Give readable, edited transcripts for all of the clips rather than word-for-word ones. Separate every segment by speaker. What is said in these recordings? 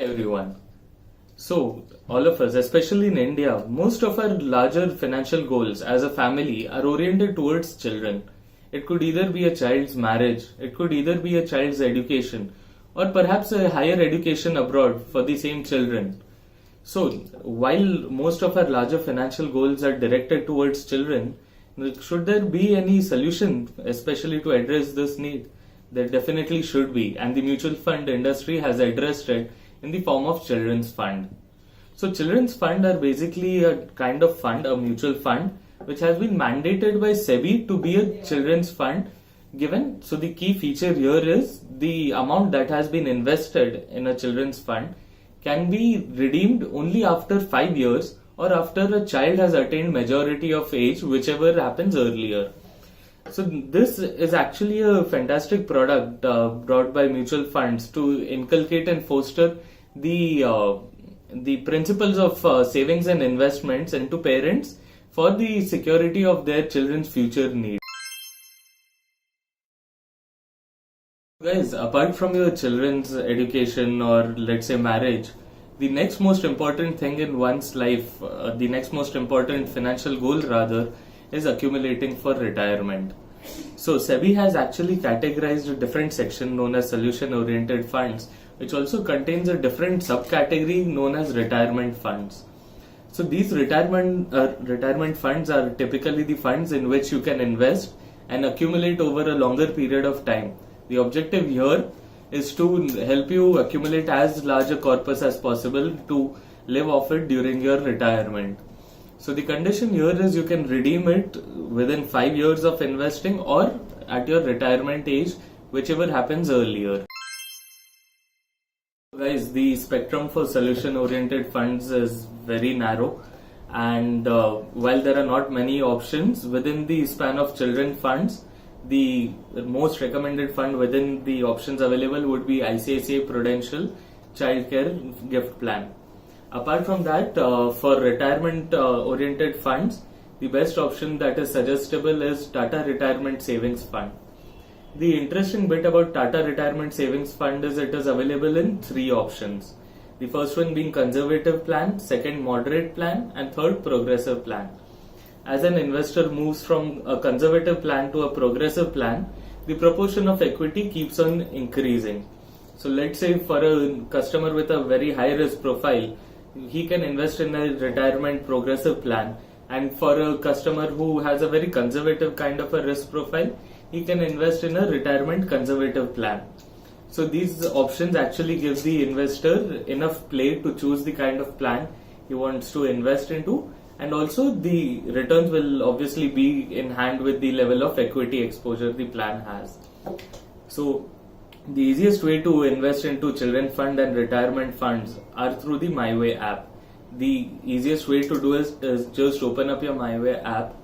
Speaker 1: Everyone. So, all of us, especially in India, most of our larger financial goals as a family are oriented towards children. It could either be a child's marriage, it could either be a child's education, or perhaps a higher education abroad for the same children. So, while most of our larger financial goals are directed towards children, should there be any solution, especially to address this need? There definitely should be, and the mutual fund industry has addressed it in the form of children's fund. So children's fund are basically a kind of fund, a mutual fund, which has been mandated by SEBI to be a children's fund given. So the key feature here is the amount that has been invested in a children's fund can be redeemed only after 5 years or after a child has attained majority of age, whichever happens earlier. So this is actually a fantastic product brought by mutual funds to inculcate and foster the principles of savings and investments into parents for the security of their children's future needs. Guys, apart from your children's education or let's say marriage, the next most important thing in one's life, the next most important financial goal rather, is accumulating for retirement. So SEBI has actually categorized a different section known as solution oriented funds, which also contains a different subcategory known as retirement funds. So these retirement funds are typically the funds in which you can invest and accumulate over a longer period of time. The objective here is to help you accumulate as large a corpus as possible to live off it during your retirement. So the condition here is you can redeem it within 5 years of investing or at your retirement age, whichever happens earlier. Guys, the spectrum for solution oriented funds is very narrow, and while there are not many options within the span of children funds, the most recommended fund within the options available would be ICICI Prudential Childcare Gift Plan. Apart from that, for retirement oriented funds, the best option that is suggestible is Tata Retirement Savings Fund. The interesting bit about Tata Retirement Savings Fund is it is available in 3 options. The first one being conservative plan, second moderate plan, and third progressive plan. As an investor moves from a conservative plan to a progressive plan, the proportion of equity keeps on increasing. So let's say for a customer with a very high risk profile, he can invest in a retirement progressive plan, and for a customer who has a very conservative kind of a risk profile, he can invest in a retirement conservative plan. So these options actually give the investor enough play to choose the kind of plan he wants to invest into, and also the returns will obviously be in hand with the level of equity exposure the plan has. So the easiest way to invest into children fund and retirement funds are through the MyWay app. The easiest way to do is just open up your MyWay app,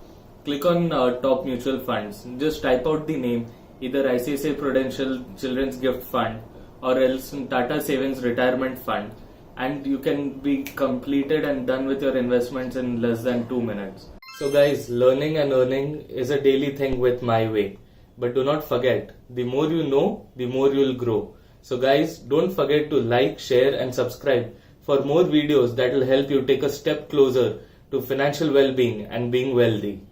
Speaker 1: click on top mutual funds, just type out the name, either ICICI Prudential Children's Gift Fund or else Tata Savings Retirement Fund, and you can be completed and done with your investments in less than 2 minutes. So guys, learning and earning is a daily thing with MyWay. But do not forget, the more you know, the more you will grow. So guys, don't forget to like, share and subscribe for more videos that will help you take a step closer to financial well-being and being wealthy.